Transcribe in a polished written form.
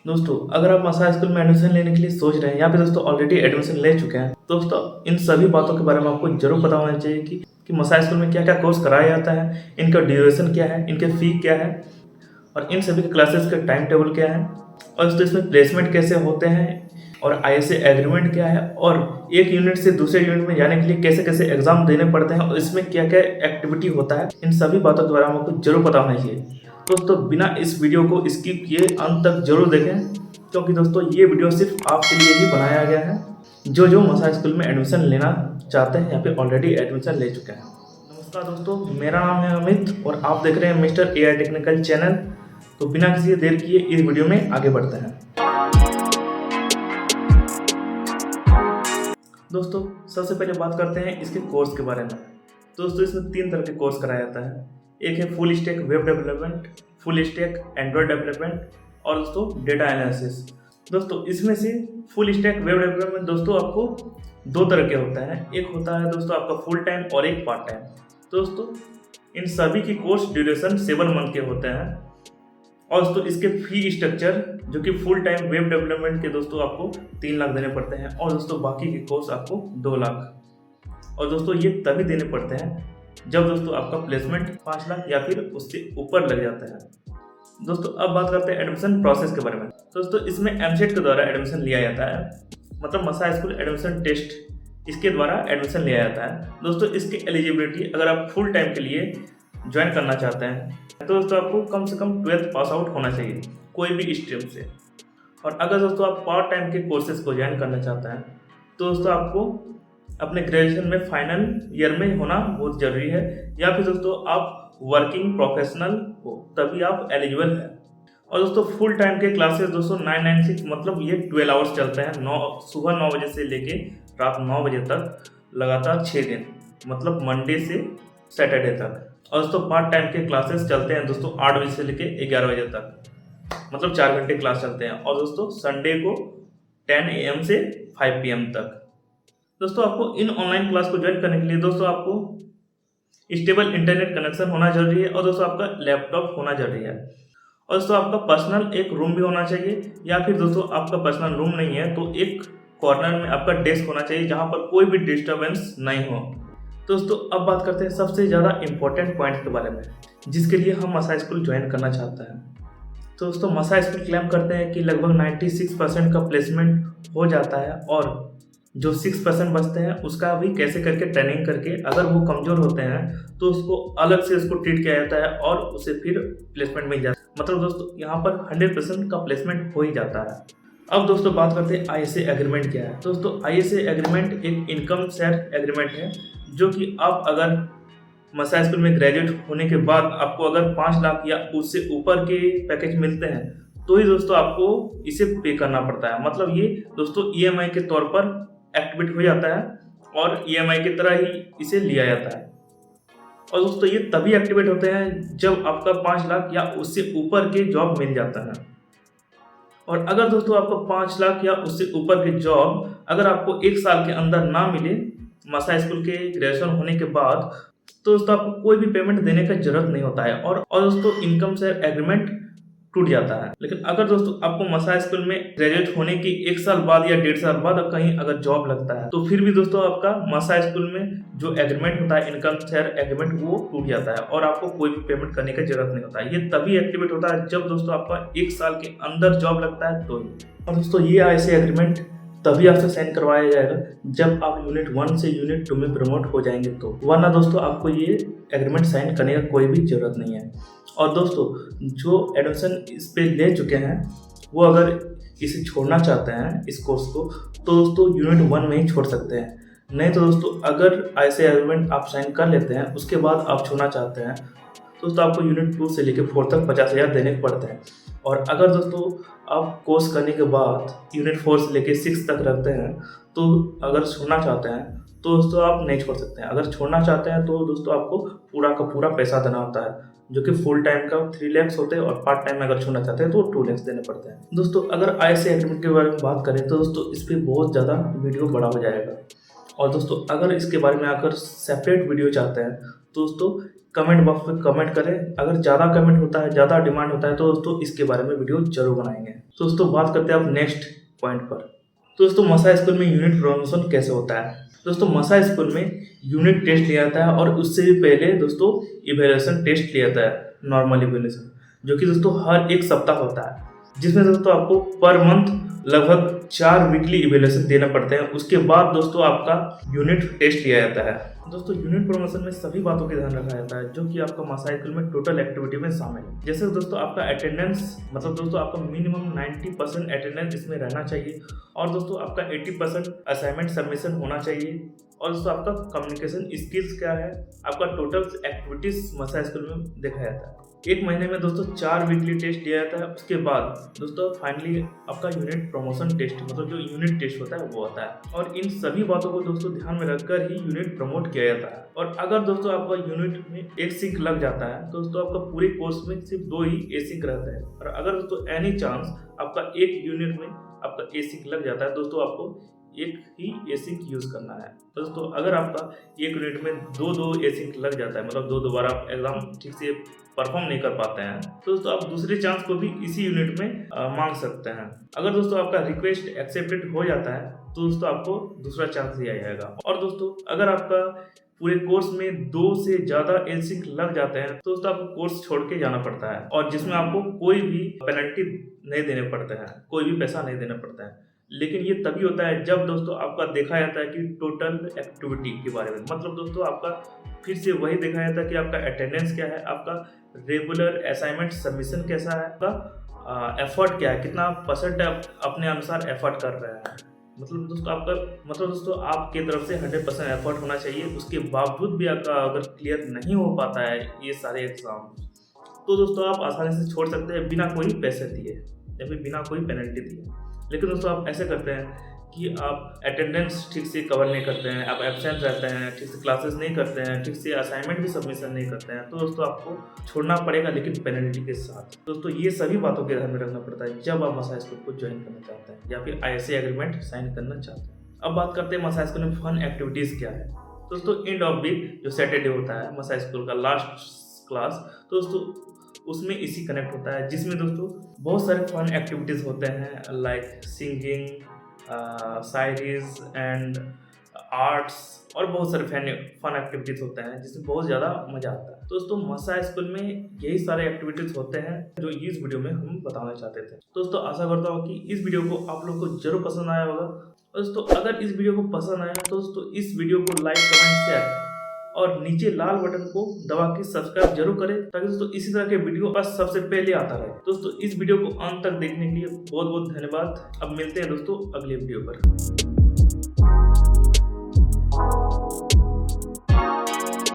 दोस्तों, अगर आप मसाज स्कूल में एडमिशन लेने के लिए सोच रहे हैं या फिर दोस्तों ऑलरेडी एडमिशन ले चुके हैं, दोस्तों इन सभी बातों के बारे में आपको जरूर पता होना चाहिए कि मसाज स्कूल में क्या क्या कोर्स कराया जाता है, इनका ड्यूरेशन क्या है, इनके फी क्या है और इन सभी के क्लासेस का टाइम टेबल क्या है और दोस्तों इसमें प्लेसमेंट कैसे होते हैं और ISA एग्रीमेंट क्या है और एक यूनिट से दूसरे यूनिट में जाने के लिए कैसे कैसे एग्जाम देने पड़ते हैं और इसमें क्या क्या एक्टिविटी होता है, इन सभी बातों के बारे में आपको जरूर पता होना चाहिए। दोस्तों बिना इस वीडियो को स्किप किए अंत तक जरूर देखें, क्योंकि दोस्तों ये वीडियो सिर्फ आपके लिए ही बनाया गया है जो मसाज स्कूल में एडमिशन लेना चाहते हैं या फिर ऑलरेडी एडमिशन ले चुके हैं। नमस्कार दोस्तों, मेरा नाम है अमित और आप देख रहे हैं मिस्टर AI टेक्निकल चैनल। तो बिना किसी देर किए इस वीडियो में आगे बढ़ते हैं। दोस्तों सबसे पहले बात करते हैं इसके कोर्स के बारे में। दोस्तों इसमें 3 तरह के कोर्स कराया जाता है। एक है full stack web development, full stack Android development और दोस्तों डेटा एनालिसिस। दोस्तों इसमें से फुल स्टैक वेब डेवलपमेंट दोस्तों आपको 2 तरह के होता है। एक होता है दोस्तों आपका फुल टाइम और एक पार्ट टाइम। दोस्तों इन सभी की कोर्स ड्यूरेशन 7 मंथ के होते हैं और दोस्तों इसके फी स्ट्रक्चर जो कि फुल टाइम वेब डेवलपमेंट के दोस्तों आपको 3 लाख देने पड़ते हैं और दोस्तों बाकी के कोर्स आपको 2 लाख। और दोस्तों ये तभी देने पड़ते हैं जब दोस्तों आपका प्लेसमेंट 5 लाख या फिर उससे ऊपर लग जाता है। दोस्तों अब बात करते हैं एडमिशन प्रोसेस के बारे में। दोस्तों इसमें MCET के द्वारा एडमिशन लिया जाता है, मतलब मसाज स्कूल एडमिशन टेस्ट इसके द्वारा एडमिशन लिया जाता है। दोस्तों इसकी एलिजिबिलिटी अगर आप फुल टाइम के लिए ज्वाइन करना चाहते हैं तो दोस्तों आपको कम से कम 12th पास आउट होना चाहिए कोई भी स्ट्रीम से। और अगर दोस्तों आप पार्ट टाइम के कोर्सेज को ज्वाइन करना चाहते हैं तो दोस्तों आपको अपने ग्रेजुएशन में फाइनल ईयर में होना बहुत ज़रूरी है या फिर दोस्तों आप वर्किंग प्रोफेशनल हो तभी आप एलिजिबल हैं। और दोस्तों फुल टाइम के क्लासेस दोस्तों 996 मतलब ये 12 आवर्स चलते हैं, सुबह 9 बजे से लेके रात 9 बजे तक लगातार 6 दिन, मतलब मंडे से सैटरडे तक। और दोस्तों पार्ट टाइम के क्लासेस चलते हैं दोस्तों 8 बजे से लेके 11 बजे तक, मतलब 4 घंटे क्लास चलते हैं। और दोस्तों संडे को 10 AM से 5 PM तक। दोस्तों आपको इन ऑनलाइन क्लास को ज्वाइन करने के लिए दोस्तों आपको स्टेबल इंटरनेट कनेक्शन होना जरूरी है और दोस्तों आपका लैपटॉप होना जरूरी है और दोस्तों आपका पर्सनल एक रूम भी होना चाहिए या फिर दोस्तों आपका पर्सनल रूम नहीं है तो एक कॉर्नर में आपका डेस्क होना चाहिए जहां पर कोई भी डिस्टर्बेंस नहीं हो। दोस्तों अब बात करते हैं सबसे ज़्यादा इम्पोर्टेंट पॉइंट के बारे में जिसके लिए हम मसाज स्कूल ज्वाइन करना चाहते हैं। तो दोस्तों मसाज स्कूल क्लेम करते हैं कि लगभग 96% का प्लेसमेंट हो जाता है और जो 6% बचते हैं उसका भी कैसे करके ट्रेनिंग करके अगर वो कमज़ोर होते हैं तो उसको अलग से उसको ट्रीट किया जाता है और उसे फिर प्लेसमेंट मिल जाता है। मतलब दोस्तों यहाँ पर 100% का प्लेसमेंट हो ही जाता है। अब दोस्तों बात करते हैं ISA एग्रीमेंट क्या है। दोस्तों ISA एग्रीमेंट एक इनकम शेयर एग्रीमेंट है जो कि आप अगर मसाज स्कूल में ग्रेजुएट होने के बाद आपको अगर 5 लाख या उससे ऊपर के पैकेज मिलते हैं तो ही दोस्तों आपको इसे पे करना पड़ता है। मतलब ये दोस्तों EMI के तौर पर एक्टिवेट हो जाता है और EMI की तरह ही इसे लिया जाता है। और दोस्तों ये तभी एक्टिवेट होते हैं जब आपका 5 लाख या उससे ऊपर के जॉब मिल जाता है। और अगर दोस्तों आपको 5 लाख या उससे ऊपर की जॉब अगर आपको 1 साल के अंदर ना मिले मसाज स्कूल के ग्रेजुएशन होने के बाद तो दोस्तों आपको कोई भी पेमेंट देने का जरूरत नहीं होता है और दोस्तों इनकम शेयर एग्रीमेंट टूट जाता है। लेकिन अगर दोस्तों आपको मसाज स्कूल में ग्रेजुएट होने की 1 साल बाद या 1.5 साल बाद कहीं अगर जॉब लगता है तो फिर भी दोस्तों आपका मसाज स्कूल में जो एग्रीमेंट होता है इनकम शेयर एग्रीमेंट वो टूट जाता है और आपको कोई भी पेमेंट करने की जरूरत नहीं होता है। ये तभी एक्टिवेट होता है जब दोस्तों आपका 1 साल के अंदर जॉब लगता है तो। और दोस्तों ये ISA एग्रीमेंट तभी आपसे साइन करवाया जाएगा जब आप यूनिट 1 से यूनिट 2 में प्रमोट हो जाएंगे तो, वरना दोस्तों आपको ये एग्रीमेंट साइन करने का कोई भी जरूरत नहीं है। और दोस्तों जो एडमिशन इस पे ले चुके हैं वो अगर इसे छोड़ना चाहते हैं इस कोर्स को तो दोस्तों यूनिट 1 में ही छोड़ सकते हैं। नहीं तो दोस्तों अगर ISA एग्रीमेंट आप साइन कर लेते हैं उसके बाद आप छोड़ना चाहते हैं तो दोस्तों आपको यूनिट 2 से लेकर 4 तक 50,000 देने पड़ते हैं। और अगर दोस्तों आप कोर्स करने के बाद यूनिट 4 से लेकर 6 तक रखते हैं तो अगर छोड़ना चाहते हैं तो दोस्तों आप नहीं छोड़ सकते हैं। अगर छोड़ना चाहते हैं तो दोस्तों आपको पूरा का पूरा पैसा देना होता है जो कि फुल टाइम का 3 लाख होते हैं और पार्ट टाइम में अगर छोड़ना चाहते हैं तो 2 लाख देने पड़ते हैं। दोस्तों अगर ISA एग्रीमेंट के बारे में बात करें तो दोस्तों इस पर बहुत ज़्यादा वीडियो बड़ा हो जाएगा और दोस्तों अगर इसके बारे में अगर सेपरेट वीडियो चाहते हैं तो दोस्तों कमेंट बॉक्स में कमेंट करें। अगर ज़्यादा कमेंट होता है, ज़्यादा डिमांड होता है तो दोस्तों इसके बारे में वीडियो जरूर बनाएंगे। तो दोस्तों बात करते हैं अब नेक्स्ट पॉइंट पर। तो दोस्तों मसा स्कूल में यूनिट प्रमोशन कैसे होता है। दोस्तों मसा स्कूल में यूनिट टेस्ट लिया जाता है और उससे भी पहले दोस्तों इवैल्यूएशन टेस्ट लिया जाता है, नॉर्मल इवैल्यूएशन, जो कि दोस्तों हर एक सप्ताह होता है, जिसमें दोस्तों आपको पर मंथ लगभग 4 वीकली इवैल्यूएशन देना पड़ते हैं। उसके बाद दोस्तों आपका यूनिट टेस्ट लिया जाता है। दोस्तों यूनिट प्रमोशन में सभी बातों का ध्यान रखा जाता है जो कि आपका मसा स्कूल में टोटल एक्टिविटी में शामिल है। जैसे दोस्तों आपका अटेंडेंस, मतलब दोस्तों आपका मिनिमम 90% अटेंडेंस इसमें रहना चाहिए, और दोस्तों आपका 80% असाइनमेंट सबमिशन होना चाहिए, और दोस्तों आपका कम्युनिकेशन स्किल्स क्या है, आपका टोटल एक्टिविटीज मसा स्कूल में देखा जाता है। एक महीने में दोस्तों 4 वीकली टेस्ट दिया जाता है। उसके बाद दोस्तों फाइनली आपका यूनिट प्रमोशन टेस्ट, मतलब जो यूनिट टेस्ट होता है वो होता है, और इन सभी बातों को दोस्तों ध्यान में रखकर ही यूनिट प्रमोट किया जाता है। और अगर दोस्तों आपका यूनिट में एक सिंक लग जाता है तो दोस्तों आपका पूरे कोर्स में सिर्फ 2 ही एसिंक रहता है, और अगर दोस्तों एनी चांस आपका एक यूनिट में आपका एसिंक लग जाता है दोस्तों आपको एक ही एसिंक यूज करना है। दोस्तों अगर आपका एक यूनिट में 2 एसिंक लग जाता है, मतलब 2 बार आप एग्जाम ठीक से परफॉर्म नहीं कर पाते हैं, तो दोस्तों आप दूसरे चांस को भी इसी यूनिट में मांग सकते हैं। अगर दोस्तों आपका रिक्वेस्ट एक्सेप्टेड हो जाता है तो दोस्तों आपको दूसरा चांस दिया जाएगा। और दोस्तों अगर आपका पूरे कोर्स में 2 से ज़्यादा एसिंक लग जाते हैं तो दोस्तों आपको कोर्स छोड़ के जाना पड़ता है, और जिसमें आपको कोई भी पेनल्टी नहीं देने पड़ते हैं, कोई भी पैसा नहीं देना पड़ता है। लेकिन ये तभी होता है जब दोस्तों आपका देखा जाता है कि टोटल एक्टिविटी के बारे में, मतलब दोस्तों आपका फिर से वही देखा जाता है कि आपका अटेंडेंस क्या है, आपका रेगुलर असाइनमेंट सबमिशन कैसा है, आपका एफर्ट क्या है, कितना परसेंट अपने अनुसार एफर्ट कर रहे हैं। मतलब दोस्तों आपके तरफ से 100% एफर्ट होना चाहिए। उसके बावजूद भी आपका अगर क्लियर नहीं हो पाता है ये सारे एग्जाम, तो दोस्तों आप आसानी से छोड़ सकते हैं बिना कोई पैसे दिए या फिर बिना कोई पेनल्टी दिए। लेकिन दोस्तों आप ऐसे करते हैं कि आप अटेंडेंस ठीक से कवर नहीं करते हैं, आप एब्सेंट रहते हैं, ठीक से क्लासेस नहीं करते हैं, ठीक से असाइनमेंट भी सबमिशन नहीं करते हैं, तो दोस्तों आपको छोड़ना पड़ेगा, लेकिन पेनल्टी के साथ। दोस्तों ये सभी बातों के ध्यान में रखना पड़ता है जब आप मसा स्कूल को ज्वाइन करना चाहते हैं या फिर ISA एग्रीमेंट साइन करना चाहते हैं। अब बात करते हैं मसा स्कूल में फन एक्टिविटीज़ क्या है। दोस्तों एंड ऑफ वीक जो सैटरडे होता है मसा स्कूल का लास्ट क्लास, तो दोस्तों उसमें इसी कनेक्ट होता है, जिसमें दोस्तों बहुत सारे फन एक्टिविटीज़ होते हैं, like singing, shayaris and arts, और बहुत सारे फन एक्टिविटीज़ होते हैं जिसमें बहुत ज़्यादा मज़ा आता है। दोस्तों मसा स्कूल में यही सारे एक्टिविटीज़ होते हैं जो इस वीडियो में हम बताना चाहते थे। दोस्तों आशा करता हूँ कि इस वीडियो को आप लोग को जरूर पसंद आया होगा। दोस्तों अगर इस वीडियो को पसंद आया तो दोस्तों इस वीडियो को लाइक, कमेंट, शेयर और नीचे लाल बटन को दबा के सब्सक्राइब जरूर करें, ताकि दोस्तों इसी तरह के वीडियो बस सबसे पहले आता रहे। दोस्तों इस वीडियो को अंत तक देखने के लिए बहुत बहुत धन्यवाद। अब मिलते हैं दोस्तों अगले वीडियो पर।